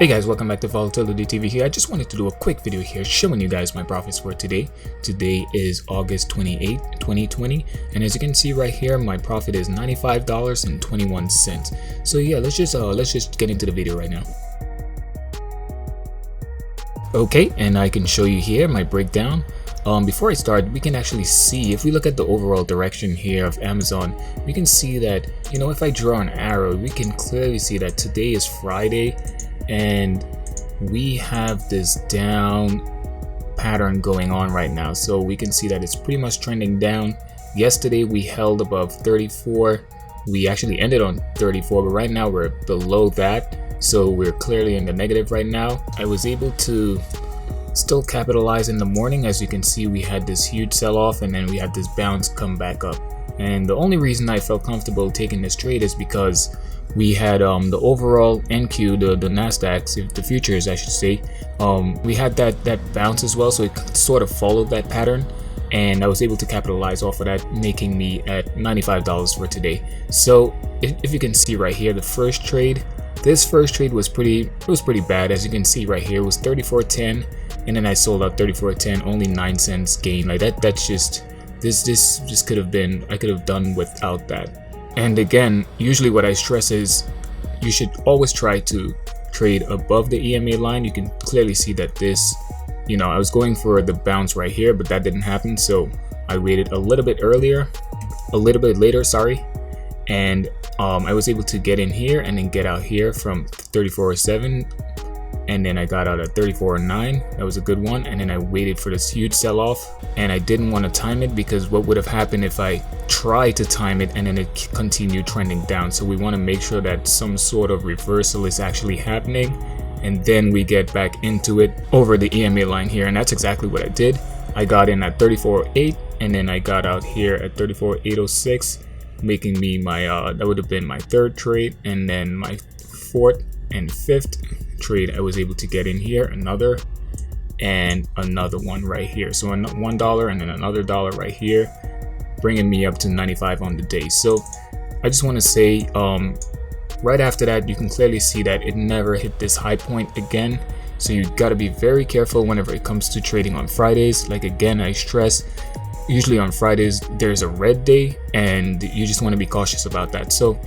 Hey guys, welcome back to VolatilityTV here. I just wanted to do a quick video here showing you guys my profits for today. Today is August 28, 2020, and as you can see right here, my profit is $95.21. So yeah, let's just get into the video right now. Okay, and I can show you here my breakdown. Before I start, we can actually see, if we look at the overall direction here of Amazon, we can see that, you know, if I draw an arrow, we can clearly see that today is Friday and we have this down pattern going on right now. So we can see that it's pretty much trending down. Yesterday we held above 34. We actually ended on 34, but right now we're below that. So we're clearly in the negative right now. I was able to still capitalize in the morning. As you can see, we had this huge sell-off and then we had this bounce come back up. And the only reason I felt comfortable taking this trade is because we had the overall NQ, the Nasdaq, the futures I should say, we had that bounce as well, so it sort of followed that pattern, and I was able to capitalize off of that, making me at $95 for today. So if you can see right here, the first trade, this first trade was pretty bad. As you can see right here, it was 34.10, and then I sold out 34.10, only 9 cents gain. Like that's just this just could have been, I could have done without that. And again, usually what I stress is you should always try to trade above the EMA line. You can clearly see that this, you know, I was going for the bounce right here, but that didn't happen, so I waited a little bit later, sorry, and I was able to get in here and then get out here from 34.7, and then I got out at 34.9. That was a good one. And then I waited for this huge sell-off, and I didn't want to time it, because what would have happened if I tried to time it and then it continued trending down? So we want to make sure that some sort of reversal is actually happening, and then we get back into it over the EMA line here, and that's exactly what I did. I got in at 34.8, and then I got out here at 34.806, making me my that would have been my third trade, and then my fourth and fifth trade I was able to get in here, another and another one right here. So $1 and then another $1 right here, bringing me up to 95 on the day. So I just want to say, right after that, you can clearly see that it never hit this high point again. So you got to be very careful whenever it comes to trading on Fridays. Like again, I stress, usually on Fridays there's a red day, and you just want to be cautious about that. So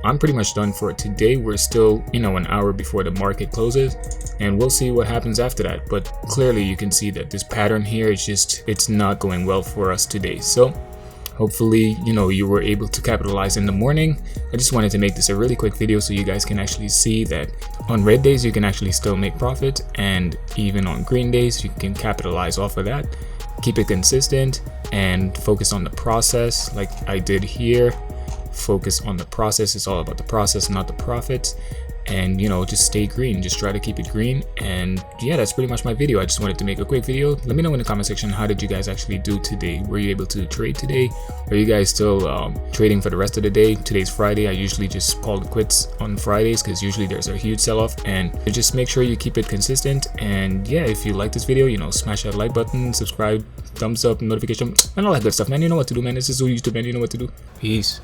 I'm pretty much done for today. We're still, you know, an hour before the market closes, and we'll see what happens after that. But clearly you can see that this pattern here is just, it's not going well for us today. So hopefully, you know, you were able to capitalize in the morning. I just wanted to make this a really quick video so you guys can actually see that on red days you can actually still make profit, and even on green days you can capitalize off of that. Keep it consistent and focus on the process like I did here. Focus on the process. It's all about the process, not the profits. And you know, just stay green, just try to keep it green. And yeah, that's pretty much my video. I just wanted to make a quick video. Let me know in the comment section, how did you guys actually do today? Were you able to trade today? Are you guys still trading for the rest of the day? Today's Friday. I usually just call it quits on Fridays because usually there's a huge sell-off, and just make sure you keep it consistent. And yeah, if you like this video, you know, smash that like button, subscribe, thumbs up, notification, and all that good stuff, man. You know what to do, man. This is YouTube, man. You know what to do. Peace.